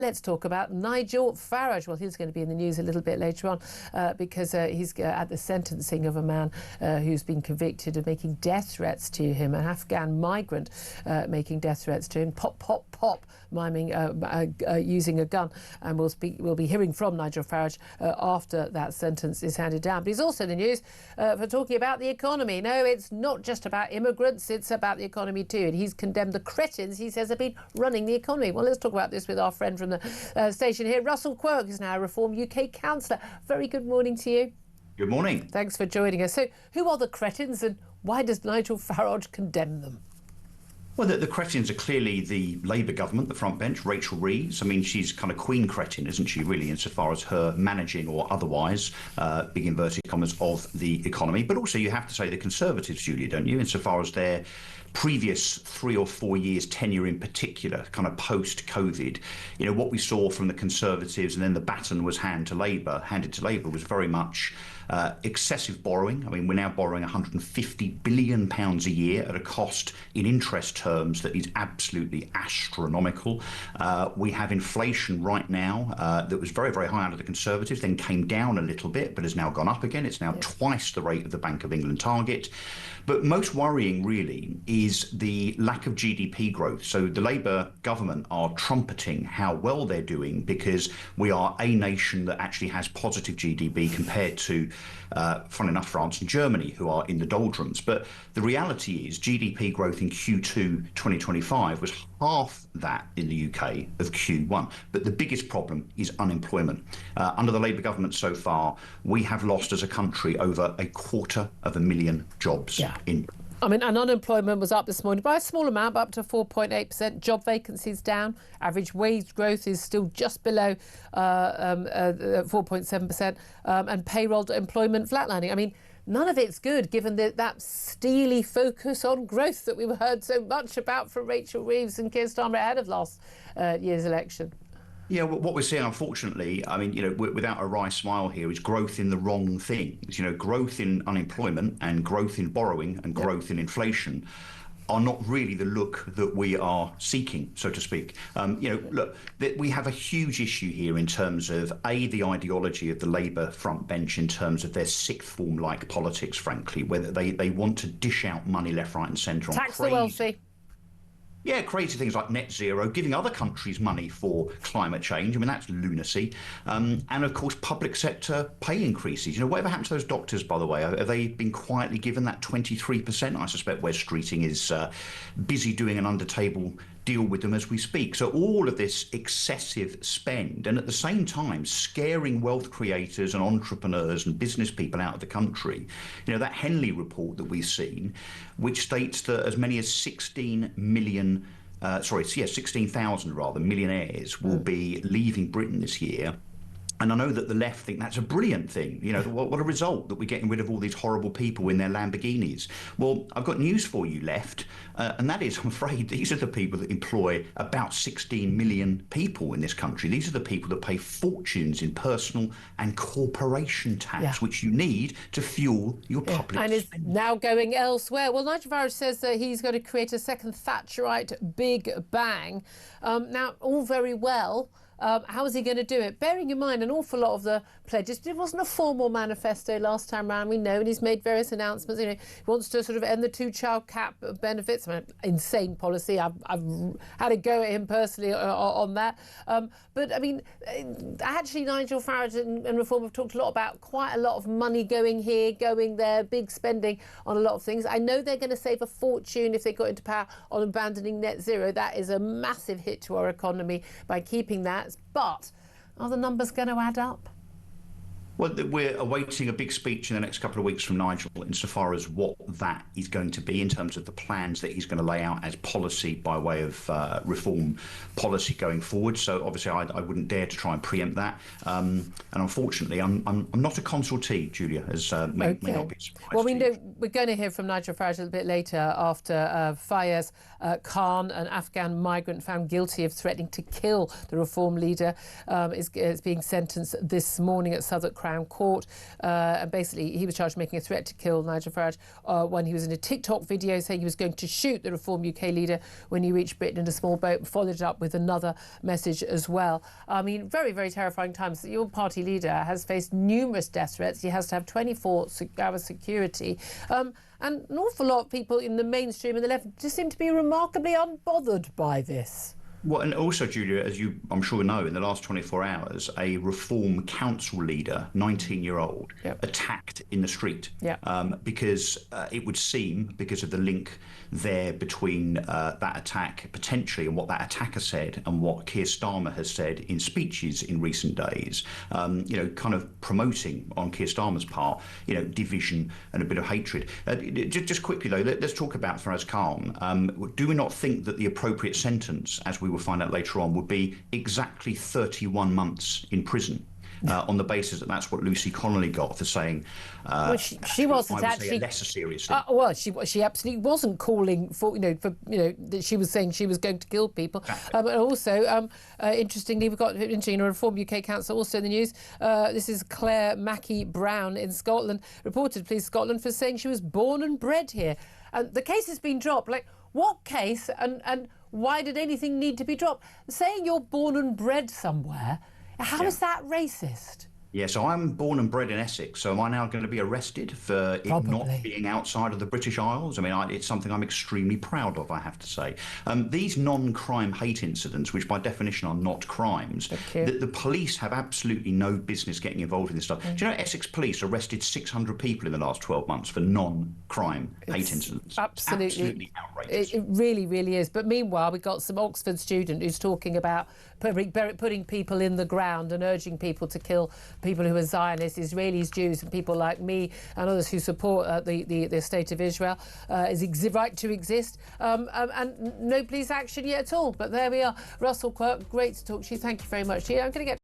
Let's talk about Nigel Farage. Well, he's going to be in the news a little bit later on because he's at the sentencing of a man who's been convicted of making death threats to him, an Afghan migrant making death threats to him, pop, pop, pop, miming using a gun. And we'll be hearing from Nigel Farage after that sentence is handed down. But he's also in the news for talking about the economy. No, it's not just about immigrants, it's about the economy too. And he's condemned the Cretins, he says, have been running the economy. Well, let's talk about this with our friend from the station here. Russell Quirk is now a Reform UK councillor. Very good morning to you. Good morning. Thanks for joining us. So who are the Cretins and why does Nigel Farage condemn them? Well, the Cretins are clearly the Labour government, the front bench, Rachel Reeves. I mean, she's kind of Queen Cretin, isn't she, really, insofar as her managing or otherwise, big inverted commas, of the economy. But also you have to say the Conservatives, Julia, don't you, insofar as their previous 3 or 4 years tenure in particular, kind of post-COVID, you know, what we saw from the Conservatives and then the baton was handed to Labour was very much excessive borrowing. I mean, we're now borrowing £150 billion a year at a cost in interest terms that is absolutely astronomical. We have inflation right now that was very, very high under the Conservatives, then came down a little bit, but has now gone up again. It's now twice the rate of the Bank of England target. But most worrying, really, is the lack of GDP growth. So the Labour government are trumpeting how well they're doing because we are a nation that actually has positive GDP compared to, fun enough, France and Germany, who are in the doldrums. But the reality is GDP growth in Q2 2025 was half that in the UK of Q1. But the biggest problem is unemployment. Under the Labour government so far, we have lost as a country over 250,000 jobs. I mean, and unemployment was up this morning by a small amount, but up to 4.8%. Job vacancies down. Average wage growth is still just below 4.7%. And payroll to employment flatlining. I mean, none of it's good, given that steely focus on growth that we've heard so much about from Rachel Reeves and Keir Starmer ahead of last year's election. Yeah, well, what we're seeing, unfortunately, I mean, you know, without a wry smile here, is growth in the wrong things. You know, growth in unemployment and growth in borrowing and growth in inflation are not really the look that we are seeking, so to speak. You know, look, we have a huge issue here in terms of, A, the ideology of the Labour front bench in terms of their sixth form-like politics, frankly, where they want to dish out money left, right and centre on tax the wealthy. Yeah, crazy things like net zero, giving other countries money for climate change. I mean, that's lunacy. And of course, public sector pay increases. You know, whatever happened to those doctors, by the way? Have they been quietly given that 23%? I suspect Wes Streeting is busy doing an under-table deal with them as we speak. So all of this excessive spend and at the same time scaring wealth creators and entrepreneurs and business people out of the country. You know, that Henley report that we've seen, which states that as many as 16,000 millionaires will be leaving Britain this year. And I know that the left think that's a brilliant thing. You know, what a result that we're getting rid of all these horrible people in their Lamborghinis. Well, I've got news for you, left. And that is, I'm afraid, these are the people that employ about 16 million people in this country. These are the people that pay fortunes in personal and corporation tax, which you need to fuel your public and spending. it's now going elsewhere. Well, Nigel Farage says that he's going to create a second Thatcherite Big Bang. Now, all very well. How is he going to do it? Bearing in mind an awful lot of the pledges, it wasn't a formal manifesto last time round, we know, and he's made various announcements. You know, he wants to sort of end the 2-child cap of benefits. I mean, insane policy. I've had a go at him personally on that. But I mean, actually, Nigel Farage and Reform have talked a lot about quite a lot of money going here, going there, big spending on a lot of things. I know they're going to save a fortune if they got into power on abandoning net zero. That is a massive hit to our economy by keeping that. But are the numbers going to add up? Well, we're awaiting a big speech in the next couple of weeks from Nigel insofar as what that is going to be in terms of the plans that he's going to lay out as policy by way of reform policy going forward. So obviously I wouldn't dare to try and preempt that. And unfortunately, I'm not a consultee, Julia, as may not be surprised. Well, we know we're going to hear from Nigel Farage a little bit later after Fayez Khan, an Afghan migrant found guilty of threatening to kill the reform leader, is being sentenced this morning at Southwark Crown Crown Court, and basically he was charged with making a threat to kill Nigel Farage when he was in a TikTok video saying he was going to shoot the Reform UK leader when he reached Britain in a small boat, followed it up with another message as well. I mean, very, very terrifying times. Your party leader has faced numerous death threats. He has to have 24-hour security. And an awful lot of people in the mainstream and the left just seem to be remarkably unbothered by this. Well, and also, Julia, as you, I'm sure, know, in the last 24 hours, a Reform Council leader, 19-year-old, attacked in the street because it would seem, because of the link there between that attack potentially and what that attacker said and what Keir Starmer has said in speeches in recent days, you know, kind of promoting on Keir Starmer's part, you know, division and a bit of hatred. Just quickly, though, let's talk about Faraz Khan. Do we not think that the appropriate sentence, as we will find out later on, would be exactly 31 months in prison? On the basis that that's what Lucy Connolly got for saying. Well, she wasn't actually a lesser serious thing. Well, she absolutely wasn't calling for that she was saying she was going to kill people. And also, interestingly, we've got Reform UK Council also in the news. This is Claire Mackey-Brown in Scotland, reported to Police Scotland for saying she was born and bred here. And the case has been dropped. Like, what case and why did anything need to be dropped? Saying you're born and bred somewhere. How is that racist? Yeah, so I'm born and bred in Essex, so am I now going to be arrested for it not being outside of the British Isles? I mean, it's something I'm extremely proud of, I have to say. These non-crime hate incidents, which by definition are not crimes, the police have absolutely no business getting involved in this stuff. Do you know Essex police arrested 600 people in the last 12 months for non-crime hate incidents? Absolutely outrageous. It really, really is. But meanwhile, we've got some Oxford student who's talking about putting people in the ground and urging people to kill people who are Zionists, Israelis, Jews, and people like me and others who support the state of Israel is right to exist, and no police action yet at all. But there we are. Russell Quirk, great to talk to you. Thank you very much. I'm going to get